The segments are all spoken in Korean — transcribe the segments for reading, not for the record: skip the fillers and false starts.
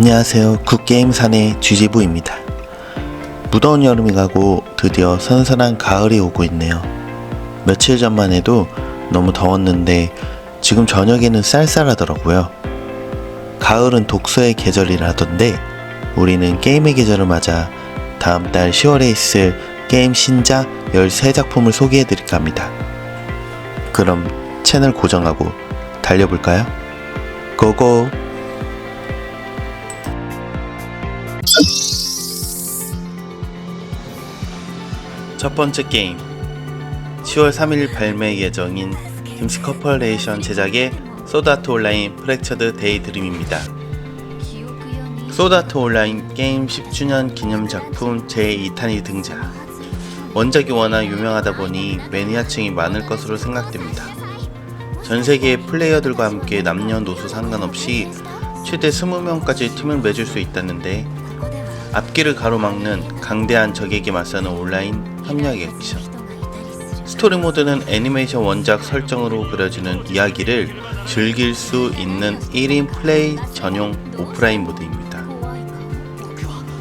안녕하세요. 굿게임산의 쥐지부입니다. 무더운 여름이 가고 드디어 선선한 가을이 오고 있네요. 며칠 전만 해도 너무 더웠는데 지금 저녁에는 쌀쌀하더라고요. 가을은 독서의 계절이라던데 우리는 게임의 계절을 맞아 다음 달 10월에 있을 게임 신작 13작품을 소개해드릴까 합니다. 그럼 채널 고정하고 달려볼까요? 고고! 첫 번째 게임, 10월 3일 발매 예정인 김스 커퍼레이션 제작의 소드아트 온라인 프랙처드 데이드림입니다. 소드아트 온라인 게임 10주년 기념작품 제2탄이 등장. 원작이 워낙 유명하다 보니 매니아층이 많을 것으로 생각됩니다. 전세계의 플레이어들과 함께 남녀노소 상관없이 최대 20명까지 팀을 맺을 수 있다는데 앞길을 가로막는 강대한 적에게 맞서는 온라인 협력 액션. 스토리 모드는 애니메이션 원작 설정으로 그려지는 이야기를 즐길 수 있는 1인 플레이 전용 오프라인 모드입니다.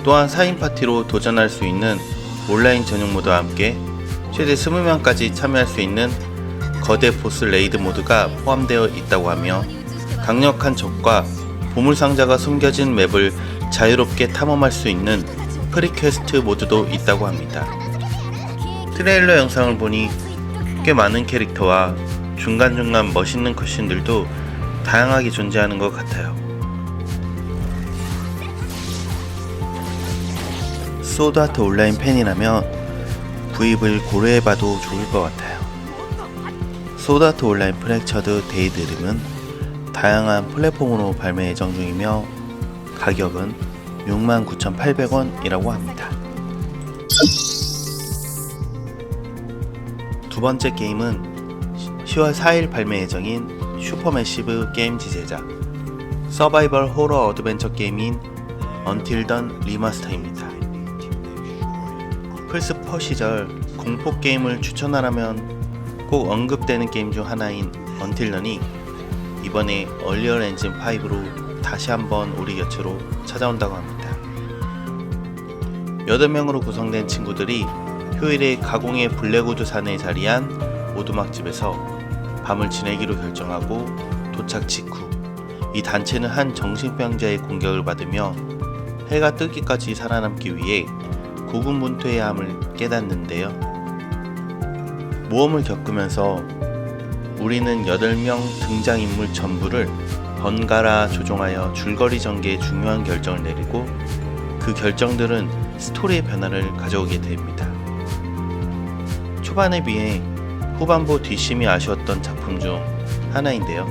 또한 4인 파티로 도전할 수 있는 온라인 전용 모드와 함께 최대 20명까지 참여할 수 있는 거대 보스 레이드 모드가 포함되어 있다고 하며 강력한 적과 보물상자가 숨겨진 맵을 자유롭게 탐험할 수 있는 프리퀘스트 모드도 있다고 합니다. 트레일러 영상을 보니 꽤 많은 캐릭터와 중간중간 멋있는 컷신들도 다양하게 존재하는 것 같아요. 소드아트 온라인 팬이라면 구입을 고려해봐도 좋을 것 같아요. 소드아트 온라인 프랙처드 데이드림은 다양한 플랫폼으로 발매 예정 중이며 가격은 69,800원이라고 합니다. 두 번째 게임은 10월 4일 발매 예정인 슈퍼매시브 게임즈 제작 서바이벌 호러 어드벤처 게임인 언틸 던 리마스터입니다. 플스4 시절 공포 게임을 추천하라면 꼭 언급되는 게임 중 하나인 언틸 던이 이번에 얼리얼 엔진 5로 다시 한번 우리 곁으로 찾아온다고 합니다. 8명으로 구성된 친구들이 휴일에 가공의 블랙우드 산에 자리한 오두막집에서 밤을 지내기로 결정하고 도착 직후 이 단체는 한 정신병자의 공격을 받으며 해가 뜨기까지 살아남기 위해 고군분투해야 함을 깨닫는데요. 모험을 겪으면서 우리는 8명 등장인물 전부를 번갈아 조종하여 줄거리 전개에 중요한 결정을 내리고 그 결정들은 스토리의 변화를 가져오게 됩니다. 초반에 비해 후반부 뒷심이 아쉬웠던 작품 중 하나인데요.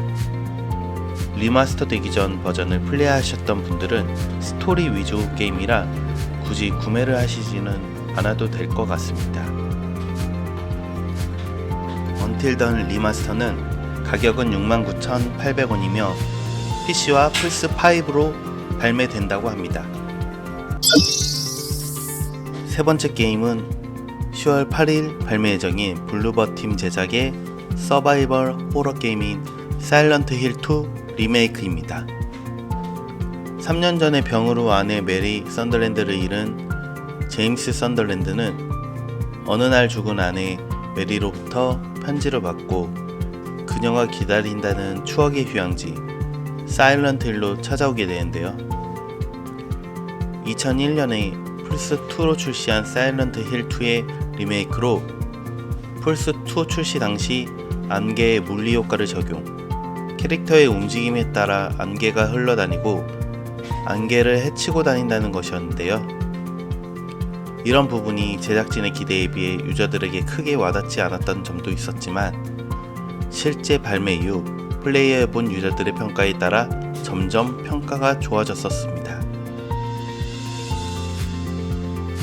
리마스터 되기 전 버전을 플레이하셨던 분들은 스토리 위주 게임이라 굳이 구매를 하시지는 않아도 될 것 같습니다. 언틸 던 리마스터는 가격은 69,800원이며 PC와 플스5로 발매된다고 합니다. 세 번째 게임은 10월 8일 발매 예정인 블루버팀 제작의 서바이벌 호러 게임인 사일런트 힐 2 리메이크입니다. 3년 전에 병으로 아내 메리 썬더랜드를 잃은 제임스 썬더랜드는 어느 날 죽은 아내 메리로부터 편지를 받고 그녀가 기다린다는 추억의 휴양지 사일런트 힐로 찾아오게 되는데요. 2001년에 플스2로 출시한 사일런트 힐 2의 리메이크로 플스2 출시 당시 안개의 물리효과를 적용, 캐릭터의 움직임에 따라 안개가 흘러다니고 안개를 헤치고 다닌다는 것이었는데요. 이런 부분이 제작진의 기대에 비해 유저들에게 크게 와닿지 않았던 점도 있었지만 실제 발매 이후 플레이해본 유저들의 평가에 따라 점점 평가가 좋아졌었습니다.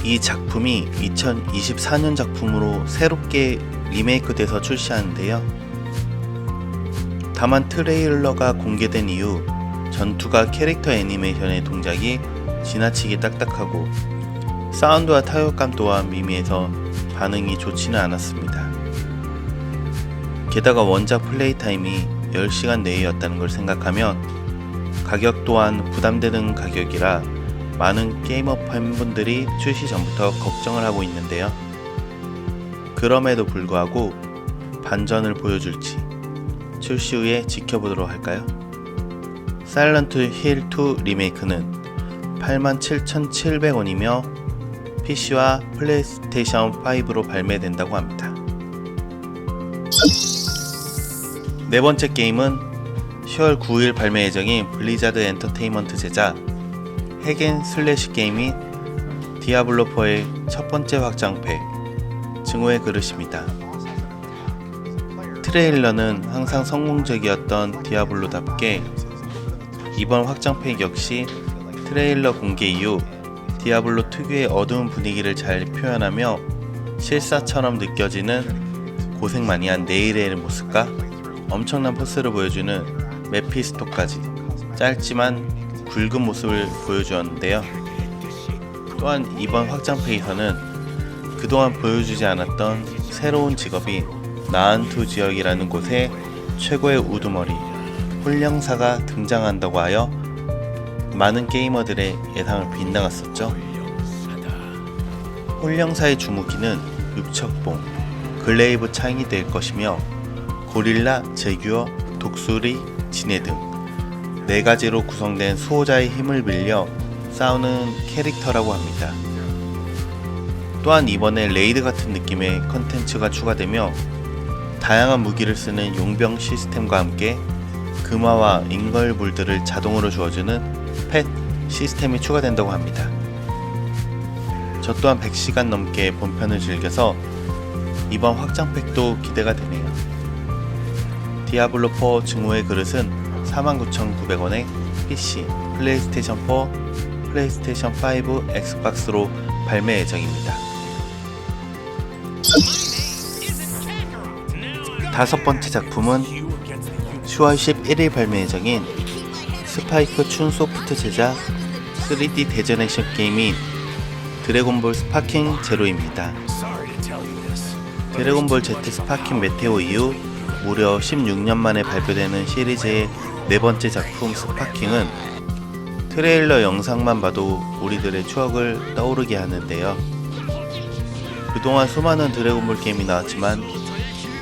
이 작품이 2024년 작품으로 새롭게 리메이크돼서 출시하는데요. 다만 트레일러가 공개된 이후 전투가 캐릭터 애니메이션의 동작이 지나치게 딱딱하고 사운드와 타격감 또한 미미해서 반응이 좋지는 않았습니다. 게다가 원작 플레이 타임이 10시간 내외였다는 걸 생각하면 가격 또한 부담되는 가격이라 많은 게이머 팬분들이 출시 전부터 걱정을 하고 있는데요. 그럼에도 불구하고 반전을 보여줄지 출시 후에 지켜보도록 할까요? 사일런트 힐 2 리메이크는 87,700원이며 PC와 플레이스테이션 5로 발매된다고 합니다. 네 번째 게임은 10월 9일 발매 예정인 블리자드 엔터테인먼트 제작 핵앤 슬래시 게임인 디아블로4의 첫 번째 확장팩 증오의 그릇입니다. 트레일러는 항상 성공적이었던 디아블로답게 이번 확장팩 역시 트레일러 공개 이후 디아블로 특유의 어두운 분위기를 잘 표현하며 실사처럼 느껴지는 고생 많이 한 네일의 모습과 엄청난 포스를 보여주는 메피스토까지 짧지만 굵은 모습을 보여주었는데요. 또한 이번 확장팩에서는 그동안 보여주지 않았던 새로운 직업인 나한투 지역이라는 곳에 최고의 우두머리 홀령사가 등장한다고 하여 많은 게이머들의 예상을 빗나갔었죠. 홀령사의 주무기는 육척봉, 글레이브 창이 될 것이며 고릴라, 제규어, 독수리, 지네 등 4가지로 구성된 수호자의 힘을 빌려 싸우는 캐릭터라고 합니다. 또한 이번에 레이드 같은 느낌의 컨텐츠가 추가되며 다양한 무기를 쓰는 용병 시스템과 함께 금화와 인걸물들을 자동으로 주어주는 펫 시스템이 추가된다고 합니다. 저 또한 100시간 넘게 본편을 즐겨서 이번 확장팩도 기대가 되네요. 디아블로4 증오의 그릇은 49,900원에 PC, 플레이스테이션 4, 플레이스테이션 5, 엑스박스로 발매 예정입니다. 다섯 번째 작품은 10월 11일 발매 예정인 스파이크 춘소프트 제작 3D 대전 액션 게임인 드래곤볼 스파킹 제로입니다. 드래곤볼 Z 스파킹 메테오 이후 무려 16년 만에 발표되는 시리즈의 네 번째 작품 스파킹은 트레일러 영상만 봐도 우리들의 추억을 떠오르게 하는데요. 그동안 수많은 드래곤볼 게임이 나왔지만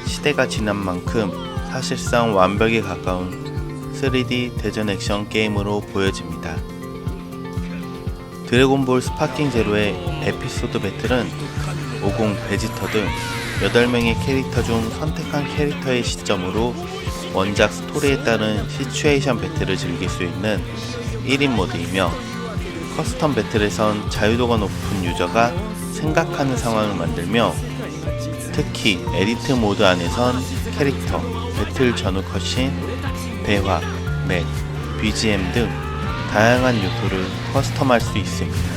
시대가 지난 만큼 사실상 완벽에 가까운 3D 대전 액션 게임으로 보여집니다. 드래곤볼 스파킹 제로의 에피소드 배틀은 50 베지터 등 8명의 캐릭터 중 선택한 캐릭터의 시점으로 원작 스토리에 따른 시츄에이션 배틀을 즐길 수 있는 1인 모드이며 커스텀 배틀에선 자유도가 높은 유저가 생각하는 상황을 만들며 특히 에디트 모드 안에선 캐릭터, 배틀 전후 컷신, 대화, 맵, BGM 등 다양한 요소를 커스텀할 수 있습니다.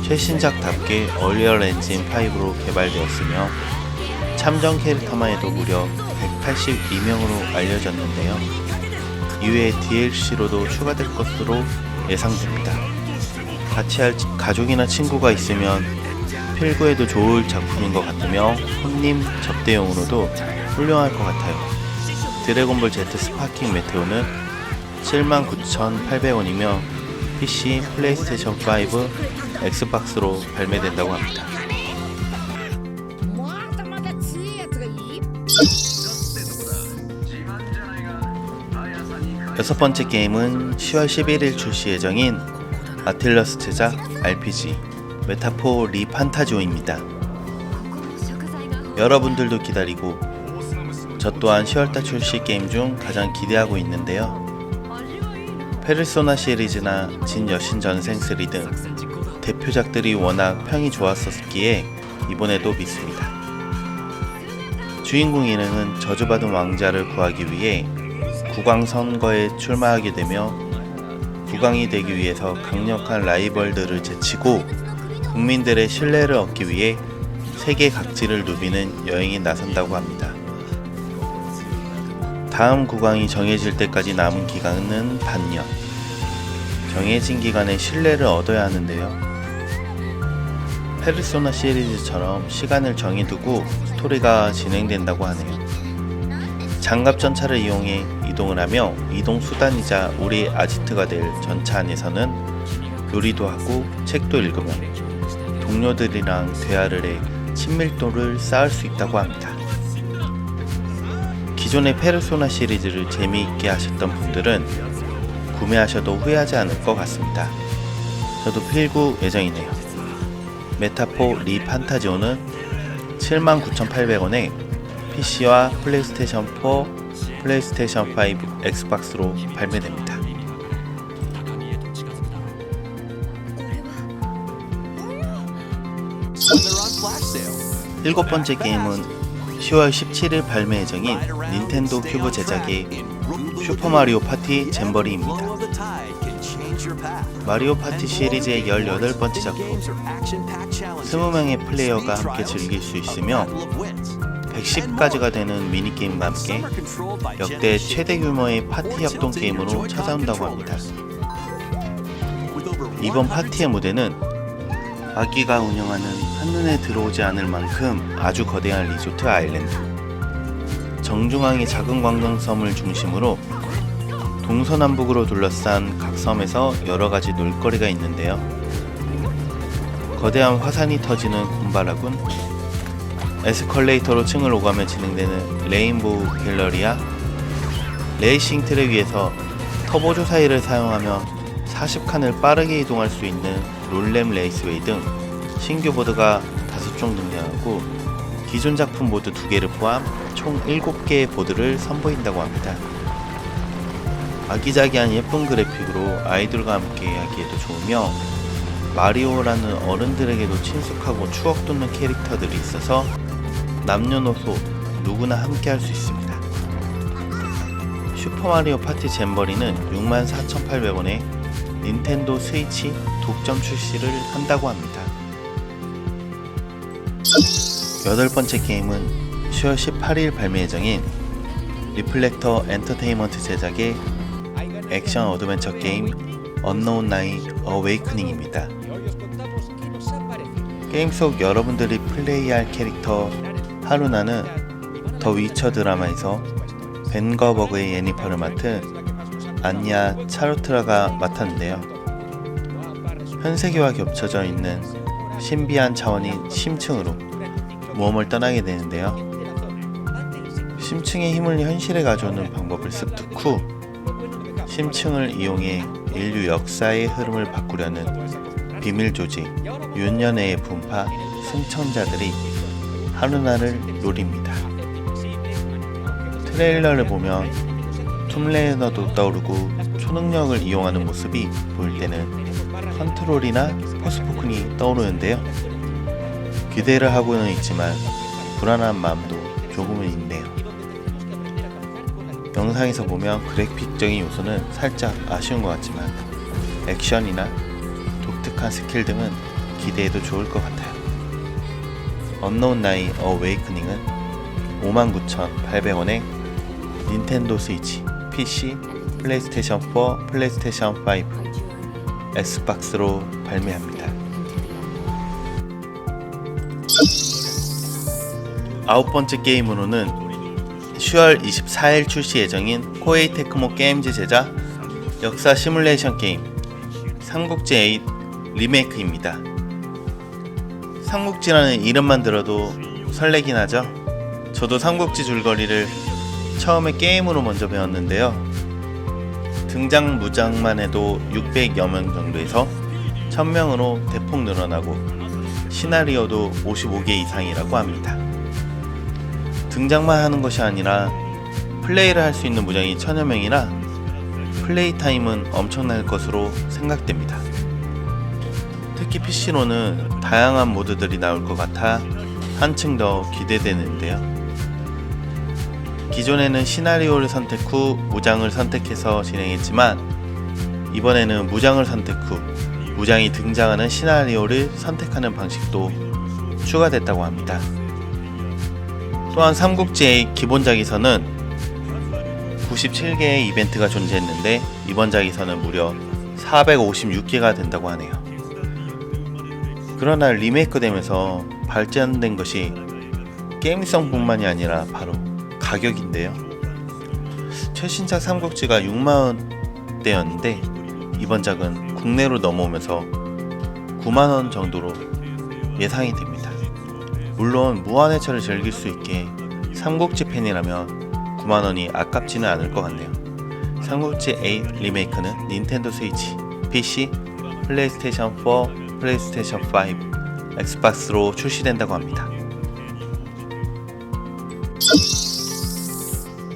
최신작답게 얼리얼 엔진 5로 개발되었으며 참전 캐릭터만 해도 무려 182명으로 알려졌는데요. 이외에 DLC로도 추가될 것으로 예상됩니다. 같이 할 가족이나 친구가 있으면 필구에도 좋을 작품인 것 같으며 손님 접대용으로도 훌륭할 것 같아요. 드래곤볼 Z 스파킹 메테오는 79,800원이며 PC, 플레이스테이션 5, 엑스박스로 발매된다고 합니다. 여섯 번째 게임은 10월 11일 출시 예정인 아틀러스 제작 RPG 메타포 리판타지오입니다. 여러분들도 기다리고 저 또한 10월달 출시 게임 중 가장 기대하고 있는데요. 페르소나 시리즈나 진 여신전생 3 등 대표작들이 워낙 평이 좋았었기에 이번에도 믿습니다. 주인공 일행은 저주받은 왕자를 구하기 위해 국왕 선거에 출마하게 되며 국왕이 되기 위해서 강력한 라이벌들을 제치고 국민들의 신뢰를 얻기 위해 세계 각지를 누비는 여행에 나선다고 합니다. 다음 국왕이 정해질 때까지 남은 기간은 반년. 정해진 기간에 신뢰를 얻어야 하는데요. 페르소나 시리즈처럼 시간을 정해두고 스토리가 진행된다고 하네요. 장갑 전차를 이용해 이동을 하며 이동 수단이자 우리 아지트가 될 전차 안에서는 요리도 하고 책도 읽으며 동료들이랑 대화를 해 친밀도를 쌓을 수 있다고 합니다. 기존의 페르소나 시리즈를 재미있게 하셨던 분들은 구매하셔도 후회하지 않을 것 같습니다. 저도 필구 예정이네요. 메타포 리 판타지오는 79,800원에 PC와 플레이스테이션 4, 플레이스테이션 5, 엑스박스로 발매됩니다. 일곱 번째 게임은 10월 17일 발매 예정인 닌텐도 큐브 제작의 슈퍼마리오 파티 잼버리입니다. 마리오 파티 시리즈의 18번째 작품, 20명의 플레이어가 함께 즐길 수 있으며 110가지가 되는 미니게임과 함께 역대 최대 규모의 파티 협동 게임으로 찾아온다고 합니다. 이번 파티의 무대는 아기가 운영하는 한눈에 들어오지 않을 만큼 아주 거대한 리조트 아일랜드, 정중앙의 작은 관광섬을 중심으로 동서남북으로 둘러싼 각 섬에서 여러가지 놀거리가 있는데요. 거대한 화산이 터지는 곰바라군, 에스컬레이터로 층을 오가며 진행되는 레인보우 갤러리아, 레이싱 트랙 위에서 터보 조사기를 사용하며 40칸을 빠르게 이동할 수 있는 롤램 레이스웨이 등 신규 보드가 5종 등장하고 기존 작품 보드 2개를 포함 총 7개의 보드를 선보인다고 합니다. 아기자기한 예쁜 그래픽으로 아이들과 함께 하기에도 좋으며 마리오라는 어른들에게도 친숙하고 추억 돋는 캐릭터들이 있어서 남녀노소 누구나 함께 할 수 있습니다. 슈퍼마리오 파티 잼버리는 64,800원에 닌텐도 스위치 독점 출시를 한다고 합니다. 8번째 게임은 10월 18일 발매 예정인 리플렉터 엔터테인먼트 제작의 액션 어드벤처 게임 언노운 나이 어웨이크닝입니다. 게임 속 여러분들이 플레이할 캐릭터 하루나는 더 위쳐 드라마에서 벤거버그의 예니퍼를 맡은 안야 차루트라가 맡았는데요. 현세계와 겹쳐져 있는 신비한 차원인 심층으로 모험을 떠나게 되는데요. 심층의 힘을 현실에 가져오는 방법을 습득 후 심층을 이용해 인류 역사의 흐름을 바꾸려는 비밀 조직 윤연회의 분파 승천자들이 하루나를 노립니다. 트레일러를 보면 툼레이더도 떠오르고 초능력을 이용하는 모습이 보일 때는 컨트롤이나 포스포큰이 떠오르는데요. 기대를 하고는 있지만 불안한 마음도 조금은 있네요. 영상에서 보면 그래픽적인 요소는 살짝 아쉬운 것 같지만 액션이나 독특한 스킬 등은 기대해도 좋을 것 같아요. 언노운 나이 어웨이크닝은 59,800원에 닌텐도 스위치, PC, 플레이스테이션 4, 플레이스테이션 5, 엑스박스로 발매합니다. 9번째 게임으로는 10월 24일 출시 예정인 코에이 테크모 게임즈 제작 역사 시뮬레이션 게임 삼국지 8 리메이크입니다. 삼국지라는 이름만 들어도 설레긴 하죠. 저도 삼국지 줄거리를 처음에 게임으로 먼저 배웠는데요. 등장 무장만 해도 600여 명 정도에서 1000명으로 대폭 늘어나고 시나리오도 55개 이상이라고 합니다. 등장만 하는 것이 아니라 플레이를 할 수 있는 무장이 1000여 명이라 플레이 타임은 엄청날 것으로 생각됩니다. 특히 PC로는 다양한 모드들이 나올 것 같아 한층 더 기대되는데요. 기존에는 시나리오를 선택 후 무장을 선택해서 진행했지만 이번에는 무장을 선택 후 무장이 등장하는 시나리오를 선택하는 방식도 추가됐다고 합니다. 또한 삼국지의 기본작에서는 97개의 이벤트가 존재했는데 이번 작에서는 무려 456개가 된다고 하네요. 그러나 리메이크 되면서 발전된 것이 게임성 뿐만이 아니라 바로 가격인데요. 최신작 삼국지가 6만원대였는데 이번 작은 국내로 넘어오면서 9만원 정도로 예상이 됩니다. 물론 무한회차를 즐길 수 있게 삼국지 팬이라면 9만원이 아깝지는 않을 것 같네요. 삼국지 8 리메이크는 닌텐도 스위치, PC, 플레이스테이션 4, 플레이스테이션 5, 엑스박스로 출시된다고 합니다.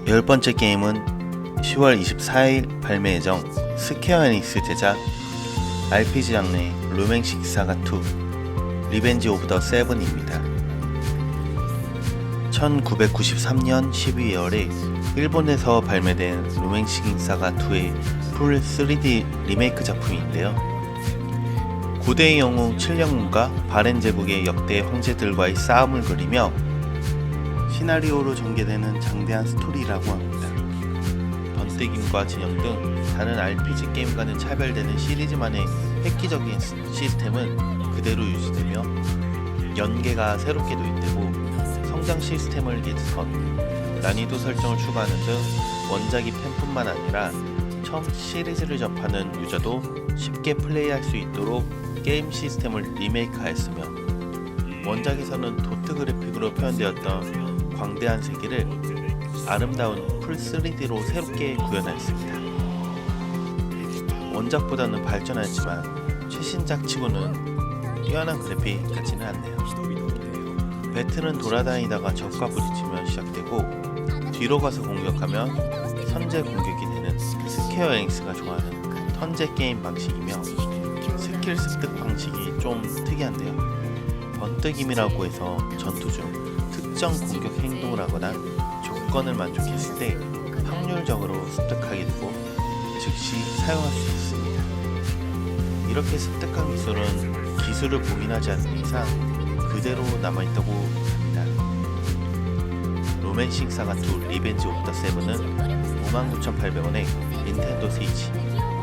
10번째 게임은 10월 24일 발매 예정 스퀘어 에닉스 제작 RPG 장르의 룸행식 사가 2 리벤지 오브 더 세븐입니다. 1993년 12월에 일본에서 발매된 룸행식 사가 2의 풀 3D 리메이크 작품인데요. 고대의 영웅 칠령문과 바렌 제국의 역대 황제들과의 싸움을 그리며 시나리오로 전개되는 장대한 스토리라고 합니다. 번뜩임과 진영 등 다른 RPG 게임과는 차별되는 시리즈만의 획기적인 시스템은 그대로 유지되며 연계가 새롭게 도입되고 성장 시스템을 개선, 난이도 설정을 추가하는 등 원작이 팬뿐만 아니라 처음 시리즈를 접하는 유저도 쉽게 플레이할 수 있도록 게임 시스템을 리메이크하였으며 원작에서는 도트 그래픽으로 표현되었던 광대한 세계를 아름다운 풀 3D로 새롭게 구현하였습니다. 원작보다는 발전하였지만 최신작 치고는 뛰어난 그래픽 같지는 않네요. 배틀은 돌아다니다가 적과 부딪히면 시작되고 뒤로 가서 공격하면 선제 공격이 되는 스퀘어 에닉스가 좋아하는 턴제 게임 방식이며 스킬 습득 방식이 좀 특이한데요. 번뜩임이라고 해서 전투 중 특정 공격 행동을 하거나 조건을 만족했을 때 확률적으로 습득하게 되고 즉시 사용할 수 있습니다. 이렇게 습득한 기술은 기술을 봉인하지 않는 이상 그대로 남아있다고 합니다. 로맨식 사가 2 리벤지 오브 더 세븐은 59,800원에 닌텐도 스위치,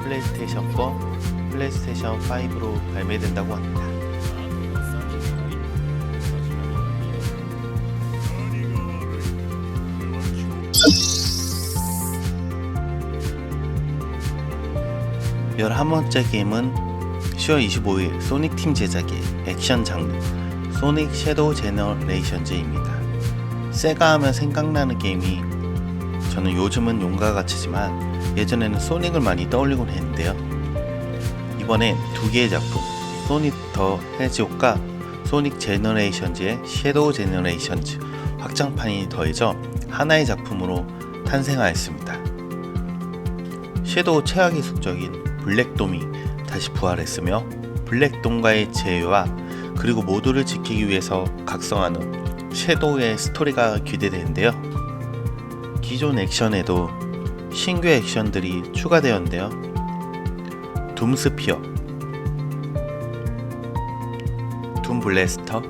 플레이스테이션 4, 플레이스테이션 5로 발매된다고 합니다. 열한 번째 게임은 10월 25일 소닉팀 제작의 액션 장르 소닉 섀도우 제너레이션즈입니다. 세가 하면 생각나는 게임이 저는 요즘은 용과 같이지만 예전에는 소닉을 많이 떠올리곤 했는데요. 이번엔 두 개의 작품 소닉 더 헤지옥과 소닉 제너레이션즈의 섀도우 제너레이션즈 확장판이 더해져 하나의 작품으로 탄생하였습니다. 섀도우 최악의 숙적인 블랙돔이 다시 부활했으며 블랙돔과의 재회와 그리고 모두를 지키기 위해서 각성하는 섀도우의 스토리가 기대되는데요. 기존 액션에도 신규 액션들이 추가되었는데요. 둠스피어, 둠블래스터,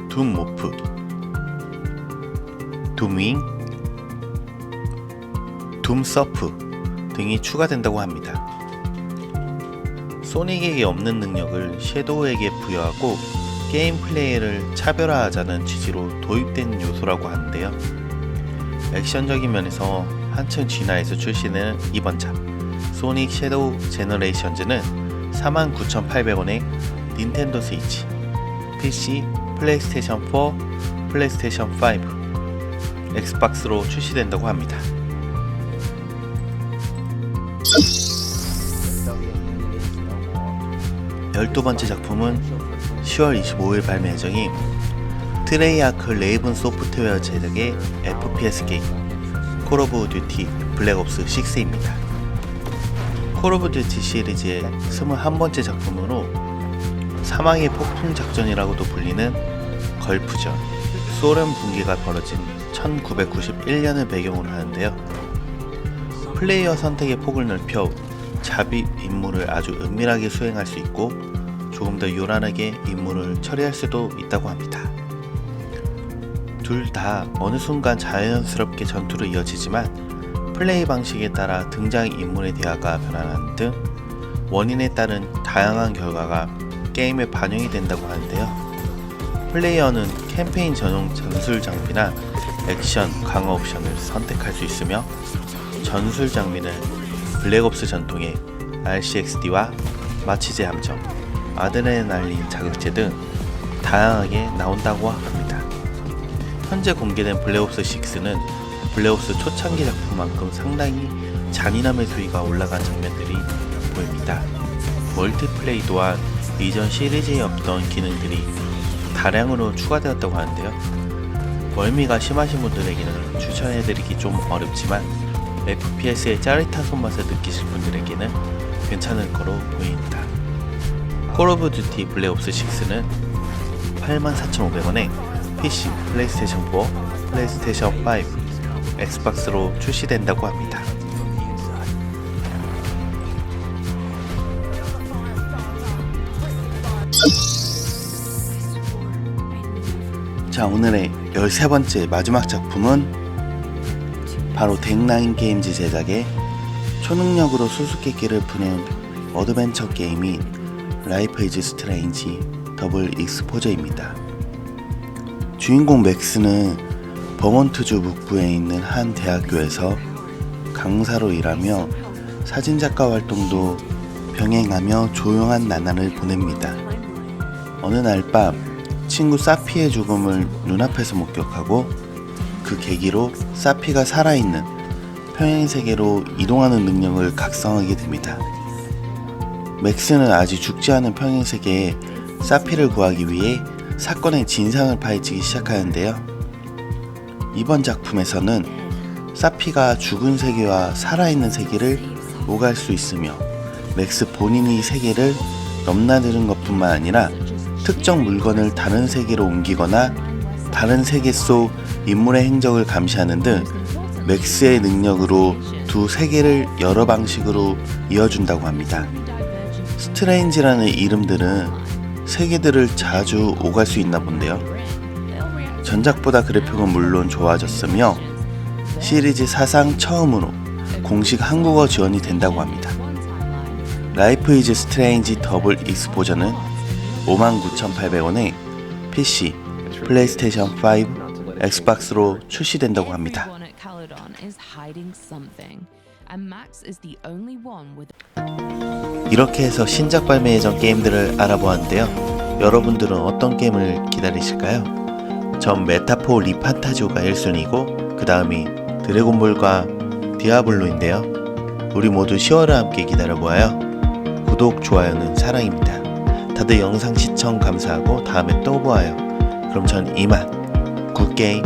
둠모프, 둠윙, 둠서프 등이 추가된다고 합니다. 소닉에게 없는 능력을 섀도우에게 부여하고 게임 플레이를 차별화하자는 취지로 도입된 요소라고 하는데요. 액션적인 면에서 한층 진화해서 출시되는 이번 작 소닉 섀도우 제너레이션즈는 49,800원에 닌텐도 스위치, PC, 플레이스테이션 4, 플레이스테이션 5, 엑스박스로 출시된다고 합니다. 12번째 작품은 10월 25일 발매 예정인 트레이아크 레이븐 소프트웨어 제작의 FPS 게임 콜 오브 듀티 블랙옵스 6입니다. 콜 오브 듀티 시리즈의 21번째 작품으로 사망의 폭풍 작전이라고도 불리는 걸프전, 소련 붕괴가 벌어진 1991년을 배경으로 하는데요. 플레이어 선택의 폭을 넓혀 잡입 임무를 아주 은밀하게 수행할 수 있고 조금 더 요란하게 임무를 처리할 수도 있다고 합니다. 둘 다 어느 순간 자연스럽게 전투로 이어지지만 플레이 방식에 따라 등장 인물의 대화가 변화하는 등 원인에 따른 다양한 결과가 게임에 반영이 된다고 하는데요. 플레이어는 캠페인 전용 전술 장비나 액션, 강화 옵션을 선택할 수 있으며 전술 장비는 블랙옵스 전통의 RCXD와 마취제 함정, 아드레날린 자극제 등 다양하게 나온다고 합니다. 현재 공개된 블랙옵스 6는 블랙옵스 초창기 작품만큼 상당히 잔인함의 수위가 올라간 장면들이 보입니다. 멀티플레이 또한 이전 시리즈에 없던 기능들이 다량으로 추가되었다고 하는데요. 멀미가 심하신 분들에게는 추천해드리기 좀 어렵지만 FPS의 짜릿한 손맛을 느끼실 분들에게는 괜찮을 거로 보입니다. 콜 오브 듀티 블랙옵스 6는 84,500원에 PC, 플레이스테이션 4, 플레이스테이션 5, 엑스박스로 출시된다고 합니다. 자, 오늘의 13번째 마지막 작품은 바로 덱나인 게임즈 제작의 초능력으로 수수께끼를 푸는 어드벤처 게임인 라이프 이즈 스트레인지 더블 익스포저입니다. 주인공 맥스는 버몬트주 북부에 있는 한 대학교에서 강사로 일하며 사진작가 활동도 병행하며 조용한 나날을 보냅니다. 어느 날 밤 친구 사피의 죽음을 눈앞에서 목격하고 그 계기로 사피가 살아있는 평행세계로 이동하는 능력을 각성하게 됩니다. 맥스는 아직 죽지 않은 평행세계에 사피를 구하기 위해 사건의 진상을 파헤치기 시작하는데요. 이번 작품에서는 사피가 죽은 세계와 살아있는 세계를 오갈 수 있으며 맥스 본인이 세계를 넘나드는 것뿐만 아니라 특정 물건을 다른 세계로 옮기거나 다른 세계 속 인물의 행적을 감시하는 등 맥스의 능력으로 두 세계를 여러 방식으로 이어준다고 합니다. 스트레인지라는 이름들은 세계들을 자주 오갈 수 있나 본데요. 전작보다 그래픽은 물론 좋아졌으며 시리즈 사상 처음으로 공식 한국어 지원이 된다고 합니다. 라이프 이즈 스트레인지 더블 익스포저는 59,800원에 PC, 플레이스테이션 5, 엑스박스로 출시된다고 합니다. 이렇게 해서 신작 발매 예정 게임들을 알아보았는데요. 여러분들은 어떤 게임을 기다리실까요? 전 메타포 리판타지오가 1순위고 그 다음이 드래곤볼과 디아블로인데요. 우리 모두 10월을 함께 기다려보아요. 구독, 좋아요는 사랑입니다. 다들 영상 시청 감사하고 다음에 또 보아요. 그럼 전 이만 굿게임